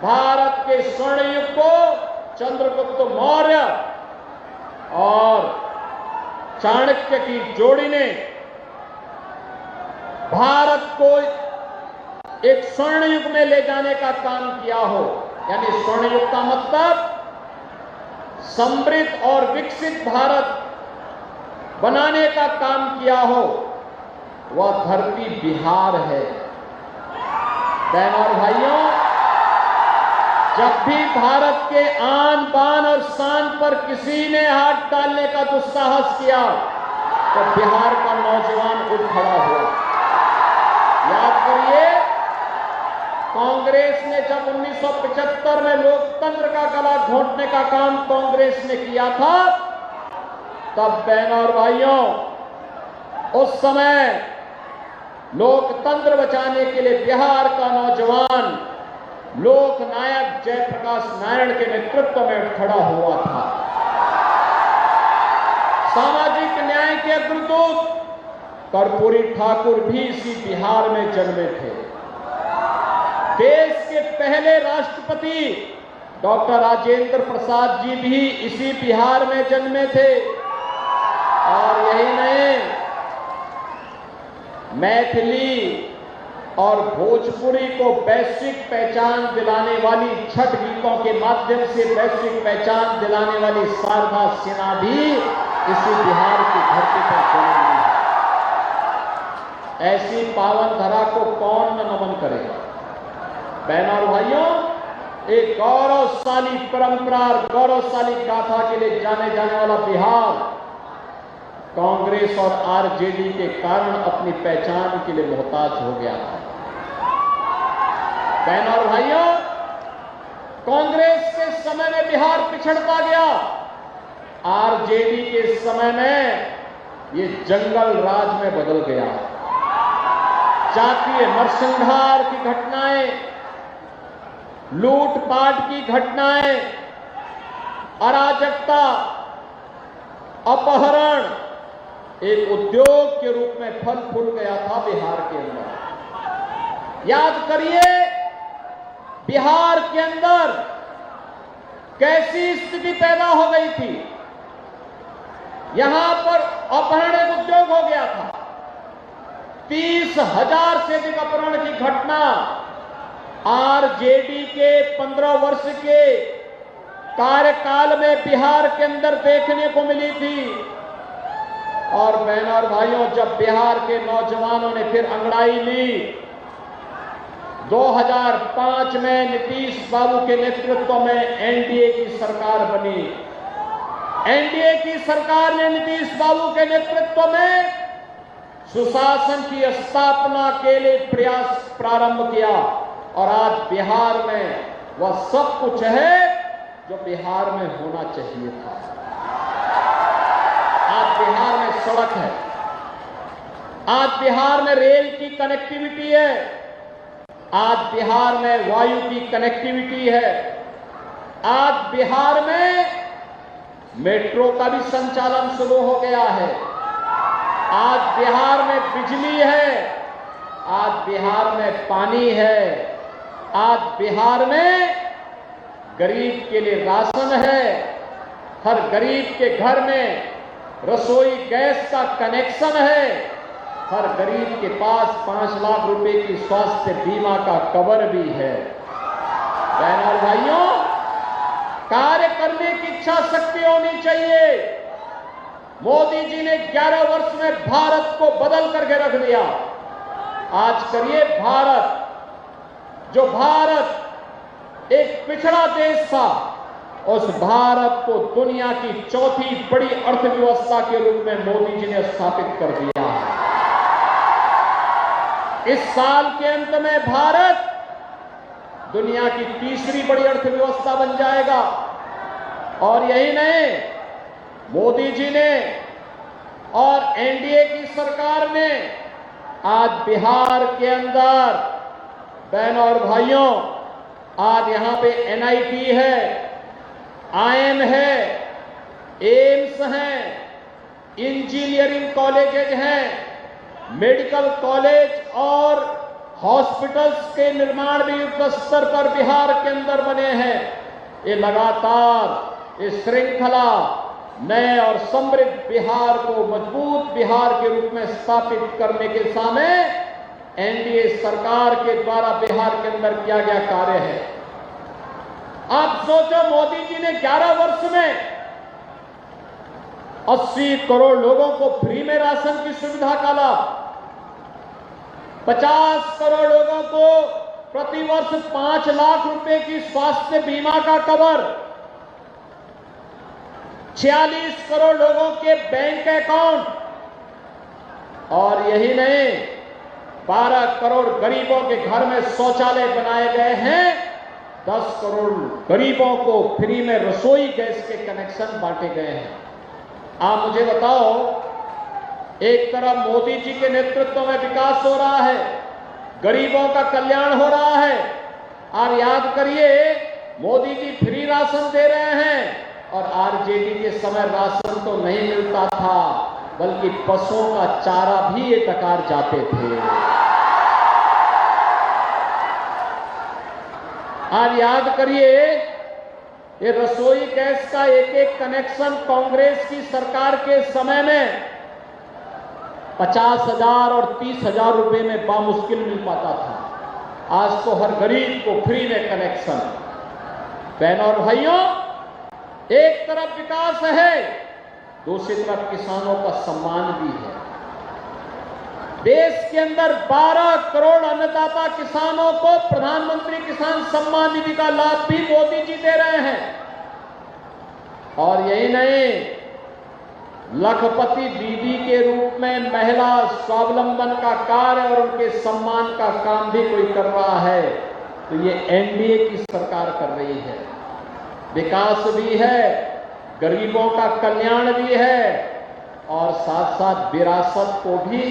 भारत के स्वर्ण युग को चंद्रगुप्त मौर्य और चाणक्य की जोड़ी ने भारत को एक स्वर्ण युग में ले जाने का काम किया हो, यानी स्वर्ण युग का मतलब समृद्ध और विकसित भारत बनाने का काम किया हो, वह धरती बिहार है। बहनों और भाइयों, जब भी भारत के आन बान और शान पर किसी ने हाथ डालने का दुस्साहस किया तो बिहार का नौजवान उठ खड़ा हुआ। याद करिए, कांग्रेस ने जब 1975 में लोकतंत्र का गला घोंटने का काम कांग्रेस ने किया था, तब बहनों और भाइयों, उस समय लोकतंत्र बचाने के लिए बिहार का नौजवान लोकनायक जयप्रकाश नारायण के नेतृत्व में खड़ा हुआ था। सामाजिक न्याय के अग्रदूत कर्पूरी ठाकुर भी इसी बिहार में जन्मे थे। देश के पहले राष्ट्रपति डॉक्टर राजेंद्र प्रसाद जी भी इसी बिहार में जन्मे थे। और यही नहीं, मैथिली और भोजपुरी को वैश्विक पहचान दिलाने वाली छठ गीतों के माध्यम से वैश्विक पहचान दिलाने वाली शारदा सिन्हा भी इसी बिहार की धरती पर जन्म ली है। ऐसी पावन धरा को कौन न नमन करेगा। बहनों और भाइयों, एक गौरवशाली परंपरा और गौरवशाली गाथा के लिए जाने जाने वाला बिहार कांग्रेस और आरजेडी के कारण अपनी पहचान के लिए मोहताज हो गया था। बहनों और भाइयों, कांग्रेस के समय में बिहार पिछड़ता गया, आरजेडी के समय में ये जंगल राज में बदल गया। जातीय नरसंहार की घटनाएं, लूटपाट की घटनाएं, अराजकता, अपहरण एक उद्योग के रूप में फल फूल गया था बिहार के अंदर। याद करिए, बिहार के अंदर कैसी स्थिति पैदा हो गई थी। यहां पर अपहरण एक उद्योग हो गया था। 30,000 से अधिक अपहरण की घटना आरजेडी के 15 वर्ष के कार्यकाल में बिहार के अंदर देखने को मिली थी। और बहनों और भाइयों, जब बिहार के नौजवानों ने फिर अंगड़ाई ली, 2005 में नीतीश बाबू के नेतृत्व में एनडीए की सरकार बनी। एनडीए की सरकार ने नीतीश बाबू के नेतृत्व में सुशासन की स्थापना के लिए प्रयास प्रारंभ किया और आज बिहार में वह सब कुछ है जो बिहार में होना चाहिए था। आज बिहार में सड़क है, आज बिहार में रेल की कनेक्टिविटी है, आज बिहार में वायु की कनेक्टिविटी है, आज बिहार में मेट्रो का भी संचालन शुरू हो गया है, आज बिहार में बिजली है, आज बिहार में पानी है, आज बिहार में गरीब के लिए राशन है, हर गरीब के घर में रसोई गैस का कनेक्शन है, हर गरीब के पास 5 लाख रुपए की स्वास्थ्य बीमा का कवर भी है। बहनों और भाइयों, कार्य करने की इच्छा शक्ति होनी चाहिए। मोदी जी ने 11 वर्ष में भारत को बदल करके रख दिया। आज करिए, भारत, जो भारत एक पिछड़ा देश था, उस भारत को दुनिया की चौथी बड़ी अर्थव्यवस्था के रूप में मोदी जी ने स्थापित कर दिया है। इस साल के अंत में भारत दुनिया की तीसरी बड़ी अर्थव्यवस्था बन जाएगा। और यही नहीं, मोदी जी ने और एनडीए की सरकार ने आज बिहार के अंदर, बहनों और भाइयों, आज यहां पे एनआईटी है, आईएम है, एम्स हैं, इंजीनियरिंग कॉलेजेज हैं, मेडिकल कॉलेज और हॉस्पिटल्स के निर्माण भी युद्ध स्तर पर बिहार के अंदर बने हैं। ये लगातार ये श्रृंखला नए और समृद्ध बिहार को मजबूत बिहार के रूप में स्थापित करने के सामने एनडीए सरकार के द्वारा बिहार के अंदर किया गया कार्य है। आप सोचो, मोदी जी ने 11 वर्ष में 80 करोड़ लोगों को फ्री में राशन की सुविधा का लाभ, 50 करोड़ लोगों को प्रतिवर्ष 5 लाख रुपए की स्वास्थ्य बीमा का कवर, 46 करोड़ लोगों के बैंक अकाउंट, और यही नहीं 12 करोड़ गरीबों के घर में शौचालय बनाए गए हैं, 10 करोड़ गरीबों को फ्री में रसोई गैस के कनेक्शन बांटे गए हैं। आप मुझे बताओ, एक तरफ मोदी जी के नेतृत्व में विकास हो रहा है, गरीबों का कल्याण हो रहा है, और याद करिए मोदी जी फ्री राशन दे रहे हैं, और आरजेडी के समय राशन तो नहीं मिलता था बल्कि पशुओं का चारा भी ये डकार जाते थे। आज याद करिए, ये रसोई गैस का एक एक कनेक्शन कांग्रेस की सरकार के समय में 50,000 और 30,000 रुपए में बामुश्किल मिल पाता था। आज तो हर गरीब को फ्री में कनेक्शन। बहनों और भाइयों, एक तरफ विकास है, दूसरी तरफ किसानों का सम्मान भी है। देश के अंदर 12 करोड़ अन्नदाता किसानों को प्रधानमंत्री किसान सम्मान निधि का लाभ भी मोदी जी दे रहे हैं। और यही नहीं, लखपति दीदी के रूप में महिला स्वावलंबन का कार्य और उनके सम्मान का काम भी कोई कर रहा है, तो ये एनडीए की सरकार कर रही है। विकास भी है, गरीबों का कल्याण भी है, और साथ साथ विरासत को भी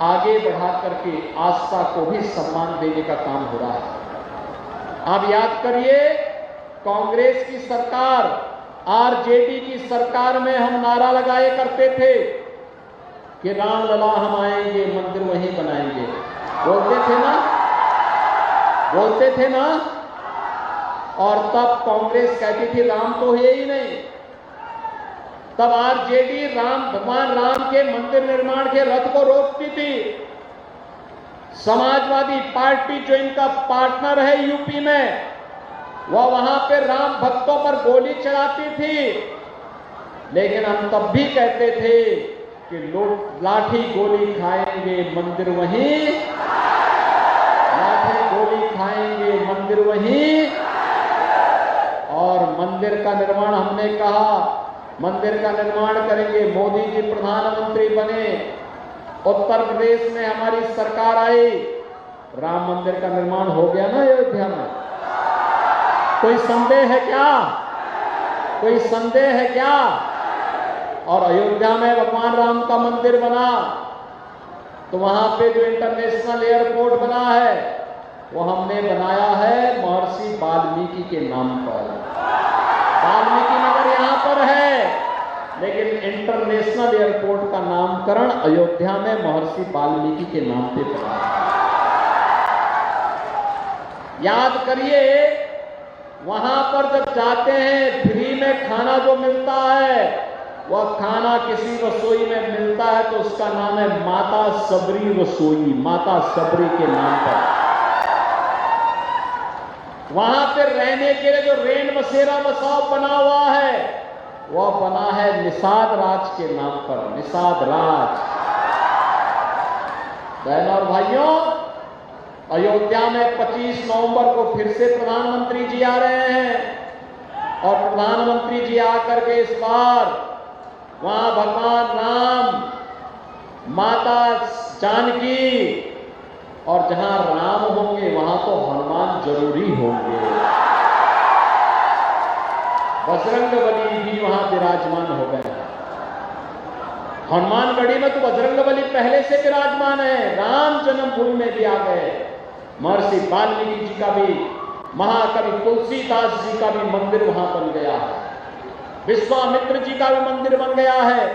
आगे बढ़ा करके आस्था को भी सम्मान देने का काम हो रहा है। आप याद करिए, कांग्रेस की सरकार, आरजेडी की सरकार में हम नारा लगाए करते थे कि रामलला हम आएंगे, मंदिर वहीं बनाएंगे। बोलते थे ना। और तब कांग्रेस कहती थी राम तो है ही नहीं। तब आरजेडी भगवान राम के मंदिर निर्माण के रथ को रोकती थी। समाजवादी पार्टी जो इनका पार्टनर है यूपी में, वह वहां पे राम भक्तों पर गोली चलाती थी। लेकिन हम तब भी कहते थे कि लोग लाठी गोली खाएंगे, मंदिर वहीं, लाठी गोली खाएंगे, मंदिर वहीं। और मंदिर का निर्माण, हमने कहा मंदिर का निर्माण करेंगे। मोदी जी प्रधानमंत्री बने, उत्तर प्रदेश में हमारी सरकार आई, राम मंदिर का निर्माण हो गया ना अयोध्या में। कोई संदेह है क्या? कोई संदेह है क्या? और अयोध्या में भगवान राम का मंदिर बना, तो वहां पे जो इंटरनेशनल एयरपोर्ट बना है, वो हमने बनाया है महर्षि वाल्मीकि के नाम पर। वाल्मीकि नगर यहां पर है, लेकिन इंटरनेशनल एयरपोर्ट का नामकरण अयोध्या में महर्षि वाल्मीकि के नाम पे पड़ा है। याद करिए, वहां पर जब जाते हैं, फ्री में खाना जो मिलता है, वह खाना किसी रसोई में मिलता है तो उसका नाम है माता सबरी रसोई, माता सबरी के नाम पर। वहां पर रहने के लिए जो रेन बसेरा बसाव बना हुआ है, वह बना है निषाद राज के नाम पर, निषाद राज। बहनों और भाइयों, अयोध्या में 25 नवंबर को फिर से प्रधानमंत्री जी आ रहे हैं, और प्रधानमंत्री जी आकर के इस बार वहां भगवान राम, माता जानकी, और जहां राम होंगे वहां तो हनुमान जरूरी होंगे। बजरंगबली भी वहां विराजमान हो गए हैं। हनुमानगढ़ी में तो बजरंगबली पहले से विराजमान है, राम जन्मभूमि में भी आ गए। महर्षि वाल्मीकि जी का भी, महाकवि तुलसीदास जी का भी मंदिर वहां बन गया है। विश्वामित्र जी का भी मंदिर बन गया है,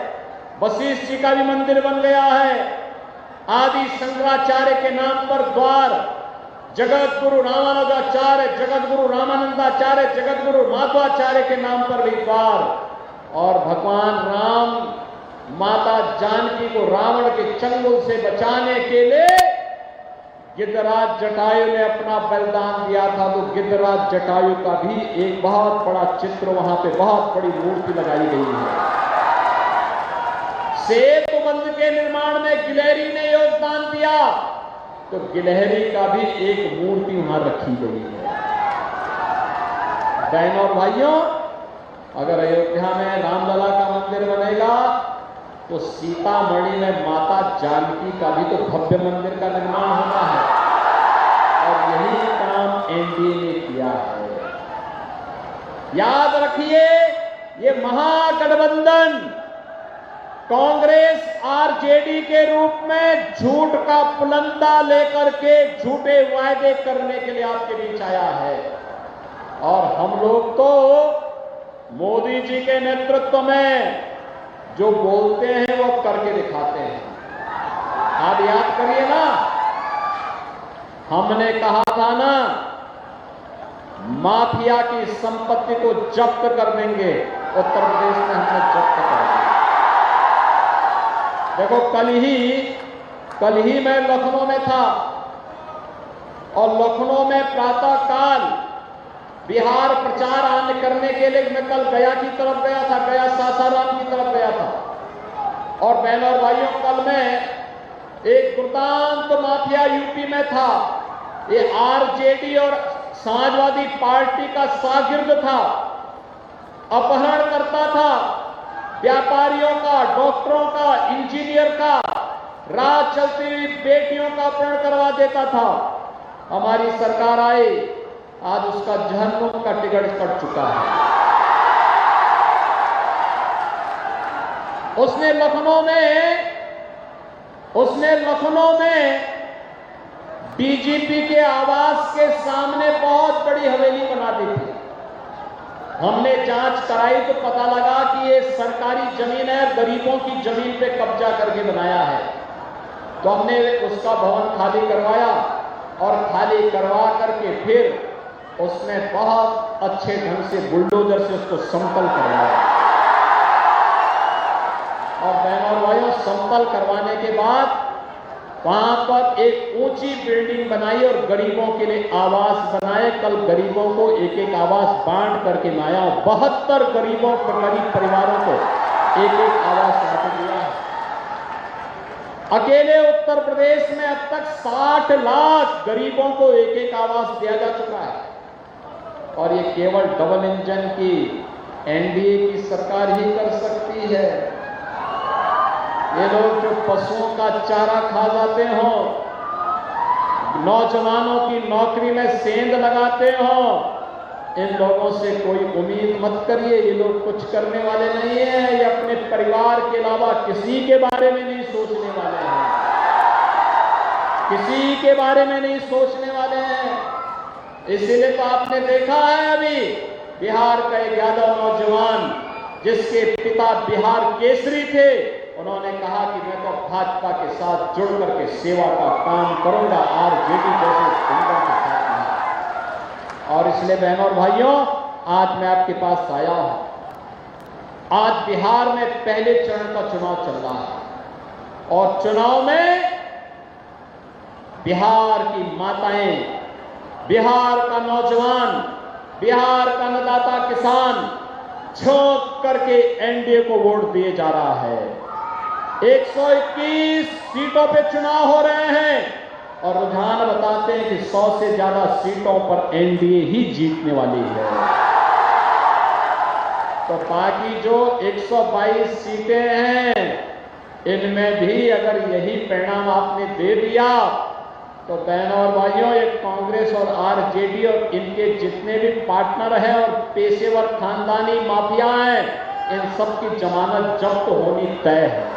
वशिष्ठ जी का भी मंदिर बन गया है। आदि शंकराचार्य के नाम पर द्वार, जगत गुरु रामानुजाचार्य, जगत गुरु रामानंदाचार्य, जगत गुरु माधवाचार्य के नाम पर भी द्वार, और भगवान राम माता जानकी को रावण के चंगुल से बचाने के लिए गिद्धराज जटायु ने अपना बलिदान दिया था। तो गिद्धराज जटायु का भी एक बहुत बड़ा चित्र वहां पे, बहुत बड़ी मूर्ति लगाई गई है। सेतु बंध के निर्माण में गिलहरी ने योगदान दिया, तो गिलहरी का भी एक मूर्ति वहां रखी गई है। बहनों और भाइयों, अगर अयोध्या में रामलला का मंदिर बनेगा तो सीतामढ़ी में माता जानकी का भी तो भव्य मंदिर का निर्माण होना है, और यही काम एनडीए ने किया है। याद रखिए, ये महागठबंधन कांग्रेस आरजेडी के रूप में झूठ का पुलंदा लेकर के झूठे वायदे करने के लिए आपके बीच आया है, और हम लोग तो मोदी जी के नेतृत्व में जो बोलते हैं वो करके दिखाते हैं। आप याद करिए ना, हमने कहा था ना, माफिया की संपत्ति को जब्त कर देंगे। उत्तर प्रदेश में हमने जब्त कर दिया। देखो, कल ही मैं लखनऊ में था, और लखनऊ में प्रातः काल बिहार प्रचार करने के लिए मैं कल गया की तरफ गया था, गया सासाराम की तरफ गया था। और बहनों और भाइयों, कल मैं एक दुर्दांत माफिया यूपी में था। ये आरजेडी और समाजवादी पार्टी का शागिर्द था, अपहरण करता था व्यापारियों का, डॉक्टरों का, इंजीनियर का, रात चलती हुई बेटियों का अपहरण करवा देता था। हमारी सरकार आई, आज उसका जहन्नुम का टिकट कट चुका है। उसने लखनऊ में डीजीपी के आवास के सामने बहुत बड़ी हवेली बना दी थी। हमने जांच कराई तो पता लगा कि ये सरकारी जमीन है, गरीबों की जमीन पे कब्जा करके बनाया है। तो हमने उसका भवन खाली करवाया, और खाली करवा करके फिर उसने बहुत अच्छे ढंग से बुलडोजर से उसको समतल करवाया। और बहनों और भाइयों, समतल करवाने के बाद वहां पर एक ऊंची बिल्डिंग बनाई और गरीबों के लिए आवास बनाए। कल गरीबों को एक एक आवास बांट करके लाया। 72 गरीबों, गरीब परिवारों को एक एक आवास बांट दिया। अकेले उत्तर प्रदेश में अब तक 60 लाख गरीबों को एक एक आवास दिया जा चुका है, और ये केवल डबल इंजन की एनडीए की सरकार ही कर सकती है। ये लोग जो पशुओं का चारा खा जाते हो, नौजवानों की नौकरी में सेंध लगाते हो, इन लोगों से कोई उम्मीद मत करिए। ये लोग कुछ करने वाले नहीं है। ये अपने परिवार के अलावा किसी के बारे में नहीं सोचने वाले हैं, किसी के बारे में नहीं सोचने वाले हैं। इसीलिए तो आपने देखा है, अभी बिहार का एक यादव नौजवान जिसके पिता बिहार केसरी थे, उन्होंने कहा कि मैं तो भाजपा के साथ जुड़ करके सेवा का काम करूंगा, आरजेडी जैसे संगठन के साथ नहीं। और इसलिए बहनों और भाइयों, आज मैं आपके पास आया हूं। आज बिहार में पहले चरण का चुनाव चल रहा है, और चुनाव में बिहार की माताएं, बिहार का नौजवान, बिहार का अन्नदाता किसान झोंक करके एनडीए को वोट दिए जा रहा है। 121 सीटों पे चुनाव हो रहे हैं, और रुझान बताते हैं कि 100 से ज्यादा सीटों पर एनडीए ही जीतने वाली है। तो बाकी जो 122 सीटें हैं, इनमें भी अगर यही परिणाम आपने दे दिया, तो बहनों और भाइयों, ये कांग्रेस और आरजेडी और इनके जितने भी पार्टनर हैं और पेशेवर खानदानी माफिया हैं, इन सब की जमानत जब्त होनी तय है।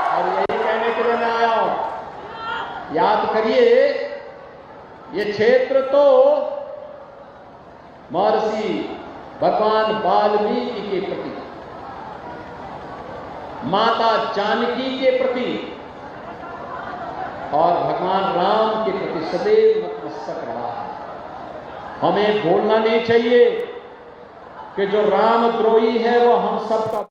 और यही कहने के लिए मैं आया हूं। याद करिए, ये क्षेत्र तो महर्षि भगवान वाल्मीकि के प्रति, माता जानकी के प्रति और भगवान राम के प्रति सदैव नतमस्तक रहा है। हमें भूलना नहीं चाहिए कि जो रामद्रोही है वो हम सबका